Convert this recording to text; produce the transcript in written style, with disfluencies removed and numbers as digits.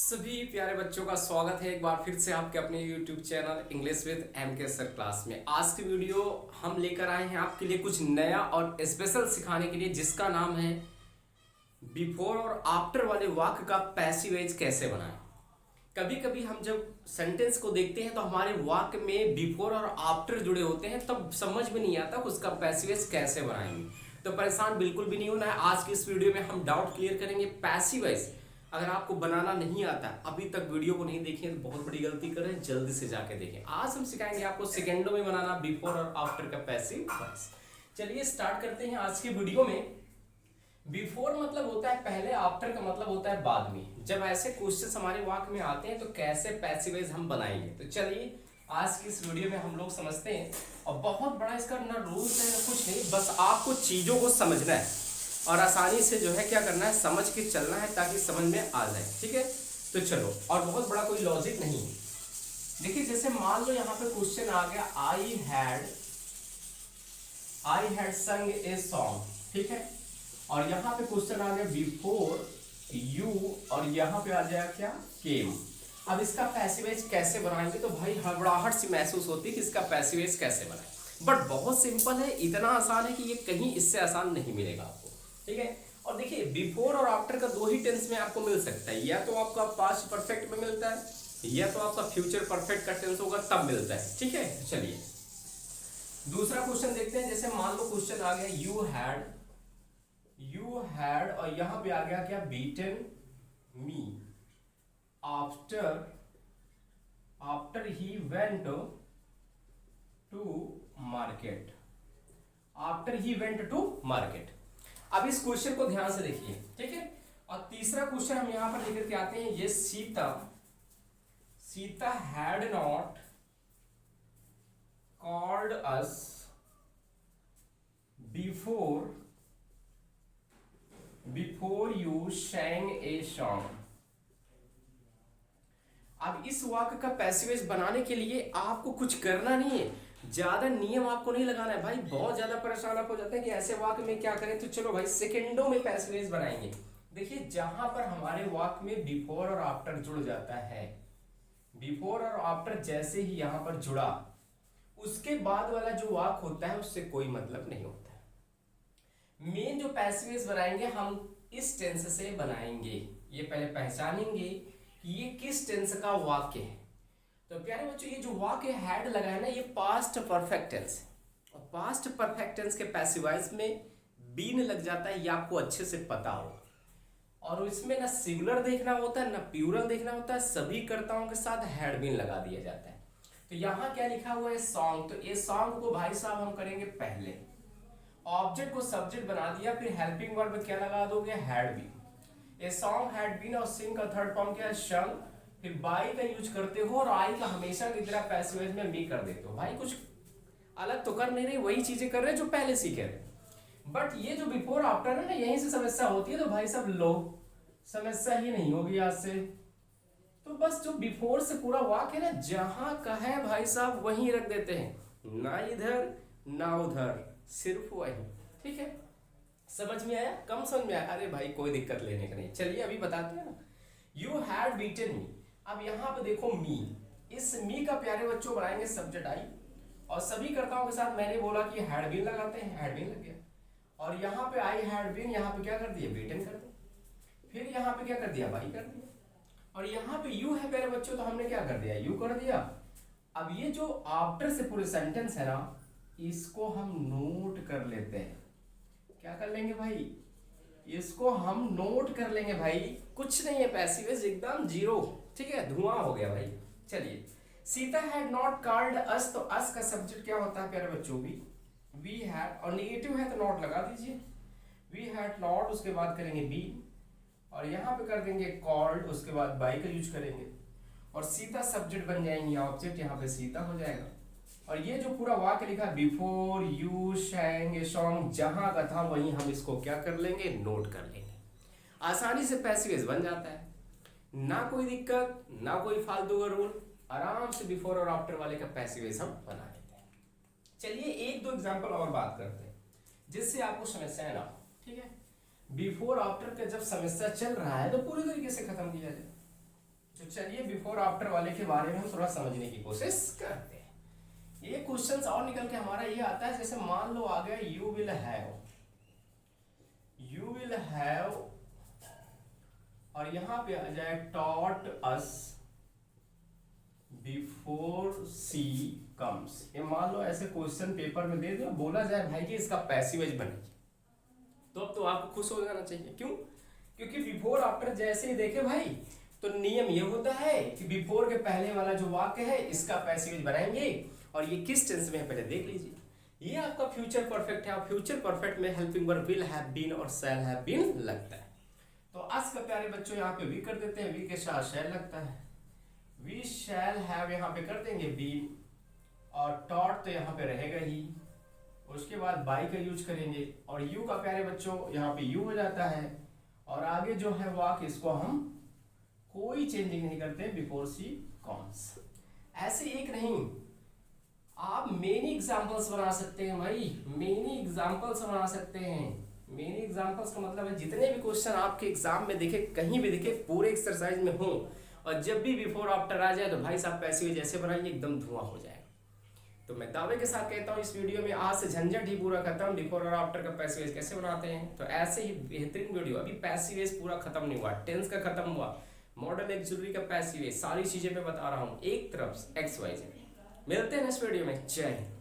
सभी प्यारे बच्चों का स्वागत है एक बार फिर से आपके अपने YouTube channel English with MK sir class में। आज की वीडियो हम लेकर आए हैं आपके लिए कुछ नया और स्पेशल सिखाने के लिए, जिसका नाम है बिफोर और आफ्टर वाले वाक्य का पैसिव वॉइस कैसे बनाएं। कभी कभी हम जब सेंटेंस को देखते हैं तो हमारे वाक्य में बिफोर और आफ्टर जुड़े होते हैं, तब समझ में नहीं आता कि उसका पैसिव वॉइस कैसे बनाएंगे। तो परेशान बिल्कुल भी नहीं होना है। आज की इस वीडियो में हम डाउट क्लियर करेंगे पैसिव वॉइस। अगर आपको बनाना नहीं आता, अभी तक वीडियो को नहीं देखे तो बहुत बड़ी गलती कर रहे हैं, जल्दी से जाके देखें। आज हम सिखाएंगे आपको सेकंडों में बनाना बिफोर और आफ्टर का पैसिव वॉइस। चलिए स्टार्ट करते हैं आज के वीडियो में। बिफोर मतलब होता है पहले, आफ्टर का मतलब होता है बाद में। जब ऐसे क्वेश्चंस हमारे वाक्य में आते हैं तो कैसे पैसिव वॉइस हम बनाएंगे, तो चलिए आज की इस वीडियो में हम लोग समझते हैं। और बहुत बड़ा इसका ना रूल्स है ना कुछ नहीं, बस आपको चीज़ों को समझना है और आसानी से जो है क्या करना है, समझ के चलना है ताकि समझ में आ जाए। ठीक है, तो चलो। और बहुत बड़ा कोई लॉजिक नहीं है। देखिए जैसे मान लो यहाँ पे क्वेश्चन आ गया, आई हैड संग ए सॉन्ग। ठीक है, और यहाँ पे क्वेश्चन आ गया बिफोर यू, और यहाँ पे आ जाएगा क्या, केम। अब इसका पैसिव वॉइस कैसे बनाएंगे, तो भाई हड़बड़ाहट सी महसूस होती है कि इसका पैसिव वॉइस कैसे बनाएं। बट बहुत सिंपल है, इतना आसान है कि ये कहीं इससे आसान नहीं मिलेगा आपको। ठीक है, और देखिए बिफोर और आफ्टर का दो ही टेंस में आपको मिल सकता है, या तो आपका पास्ट परफेक्ट में मिलता है, या तो आपका फ्यूचर परफेक्ट का टेंस होगा तब मिलता है। ठीक है, चलिए दूसरा क्वेश्चन देखते हैं। जैसे मान लो क्वेश्चन आ गया यू हैड और यहां पे आ गया क्या, beaten me after he went to market. After he went to market. अब इस क्वेश्चन को ध्यान से देखिए। ठीक है, और तीसरा क्वेश्चन हम यहां पर लेकर के आते हैं। ये Sita had not called us before you सैंग a song. अब इस वाक्य का पैसिव वॉइस बनाने के लिए आपको कुछ करना नहीं है, ज्यादा नियम आपको नहीं लगाना है। भाई बहुत ज्यादा परेशान आप हो जाते हैं कि ऐसे वाक्य में क्या करें, तो चलो भाई सेकंडों में पैसिव वॉइस बनाएंगे। देखिए जहां पर हमारे वाक्य में बिफोर और आफ्टर जुड़ जाता है, बिफोर और आफ्टर जैसे ही यहां पर जुड़ा, उसके बाद वाला जो वाक्य होता है उससे कोई मतलब नहीं होता है। मेन जो पैसिव वॉइस बनाएंगे हम इस टेंस से बनाएंगे। ये पहले पहचानेंगे कि ये किस टेंस का वाक्य है। तो प्यारे बच्चों, ये जो वाक्य हैड लगा है ना, ये पास्ट परफेक्ट टेंस है, और पास्ट परफेक्ट टेंस के पैसिव वॉइस में बीन लग जाता है, ये आपको अच्छे से पता हो। और इसमें ना सिंगुलर देखना होता है ना प्लूरल देखना होता है, सभी कर्ताओं के साथ हैड बीन लगा दिया जाता है। तो यहाँ क्या लिखा हुआ है, सॉन्ग। तो ये सॉन्ग को भाई साहब हम करेंगे पहले, ऑब्जेक्ट को सब्जेक्ट बना दिया, फिर हेल्पिंग वर्ब में क्या लगा दोगे, had been. A song had been, और सिंग का थर्ड फॉर्म क्या है, संग। फिर बाई का यूज करते हो, और आई का हमेशा की तरह पैसिव वॉइस में मी कर देते हो। भाई कुछ अलग तो कर नहीं रहे, वही चीजें कर रहे जो पहले सीखे थे। बट ये जो बिफोर आफ्टर है ना, यहीं से समस्या होती है। तो भाई सब लो, समस्या ही नहीं होगी आज से। तो बस जो बिफोर से पूरा वाक्य है ना, जहां का है भाई साहब वहीं रख देते हैं, ना इधर ना उधर, सिर्फ वही। ठीक है, समझ में आया, कम समझ में आया, अरे भाई कोई दिक्कत लेने का नहीं। चलिए अभी बताते हैं ना। यू हैड बीटन मी। अब यहाँ पे देखो मी, इस मी का प्यारे बच्चों बनाएंगे सब्जेक्ट आई, और सभी कर्ताओं के साथ मैंने बोला कि हैड बीन लगाते हैं, हैड बीन लग गया। और यहाँ पे आई हैड बीन, यहाँ पे क्या कर दिया, बीटन कर दिया। फिर यहाँ पे क्या कर दिया, बाई कर दिया। और यहाँ पे यू है प्यारे बच्चों, तो हमने क्या कर दिया, यू कर दिया। अब ये जो आफ्टर से पूरे सेंटेंस है ना, इसको हम नोट कर लेते हैं। क्या कर लेंगे भाई, इसको हम नोट कर लेंगे भाई। कुछ नहीं है, पैसिव वॉइस एकदम जीरो। ठीक है, धुआं हो गया भाई। चलिए, सीता हैड नॉट कॉल्ड अस, तो अस का सब्जेक्ट क्या होता है प्यारे बच्चों, वी हैड, और नेगेटिव है तो नॉट लगा दीजिए। वी हैड नॉट, उसके बाद करेंगे बी, और यहाँ पे कर देंगे कॉल्ड, उसके बाद बाई का यूज करेंगे, और सीता सब्जेक्ट बन जाएंगे, ऑब्जेक्ट यहाँ पे सीता हो जाएगा। और ये जो पूरा वाक्य लिखा बिफोर यू सैंग ए सॉन्ग, जहां का था वहीं हम इसको क्या कर लेंगे, नोट कर लेंगे। आसानी से पैसिव वॉइस बन जाता है, ना कोई दिक्कत ना कोई फालतू का रूल, आराम से बिफोर और आफ्टर वाले का पैसिव वॉइस हम बना लेते हैं। चलिए एक दो एग्जांपल और बात करते हैं जिससे आपको समस्या ना हो। ठीक है, बिफोर आफ्टर का जब समस्या चल रहा है तो पूरी तरीके से खत्म किया जाए। तो चलिए बिफोर आफ्टर वाले के बारे में हम थोड़ा समझने की कोशिश करते हैं। ये क्वेश्चंस और निकल के हमारा ये आता है, जैसे मान लो आ गया यू विल हैव, और यहां पे आ जाए टॉट अस बिफोर सी कम्स। ये मान लो ऐसे क्वेश्चन पेपर में दे दिया, बोला जाए भाई कि इसका पैसिव वॉइस बनेगी, तो अब तो आपको खुश हो जाना चाहिए। क्यों? क्योंकि बिफोर आफ्टर जैसे ही देखे भाई तो नियम ये होता है कि बिफोर के पहले वाला जो वाक्य है इसका पैसिव वॉइस बनाएंगे, और ये किस टेंस में है पहले देख लीजिए। ये आपका फ्यूचर परफेक्ट है, और फ्यूचर परफेक्ट में helping verb will have been और शैल हैव बीन लगता है। तो आज का प्यारे बच्चों यहाँ पे वी कर देते हैं, वी के साथ शैल लगता है, वी शैल हैव यहाँ पे कर देंगे बीन, और टॉट तो यहाँ पे रहेगा ही, उसके बाद बाई का यूज करेंगे, और यू का प्यारे बच्चों यहाँ पे यू हो जाता है, और आगे जो है वाक्य इसको हम कोई चेंजिंग नहीं करते बिफोर सी कॉम्स। ऐसे एक नहीं, आप मेनी एग्जांपल्स बना सकते हैं भाई, मेनी एग्जांपल्स बना सकते हैं। मेनी एग्जांपल्स का मतलब है जितने भी क्वेश्चन आपके एग्जाम में दिखे, कहीं भी दिखे, पूरे एक्सरसाइज में हो, और जब भी बिफोर आफ्टर आ जाए तो भाई साहब पैसिव जैसे बनाइए एकदम धुआं हो जाएगा। तो मैं दावे के साथ कहता हूँ इस वीडियो में आज से झंझट ही पूरा खत्म, बिफोर और आफ्टर का पैसिव वॉइस कैसे बनाते हैं। तो ऐसे ही बेहतरीन वीडियो, अभी पैसिव वॉइस पूरा खत्म नहीं हुआ, टेंस का खत्म हुआ, मॉडल एक्सुलरी का पैसिव वॉइस, सारी चीजें मैं बता रहा हूँ एक तरफ XYZ। मिलते हैं नेक्स्ट वीडियो में, जय हिंद।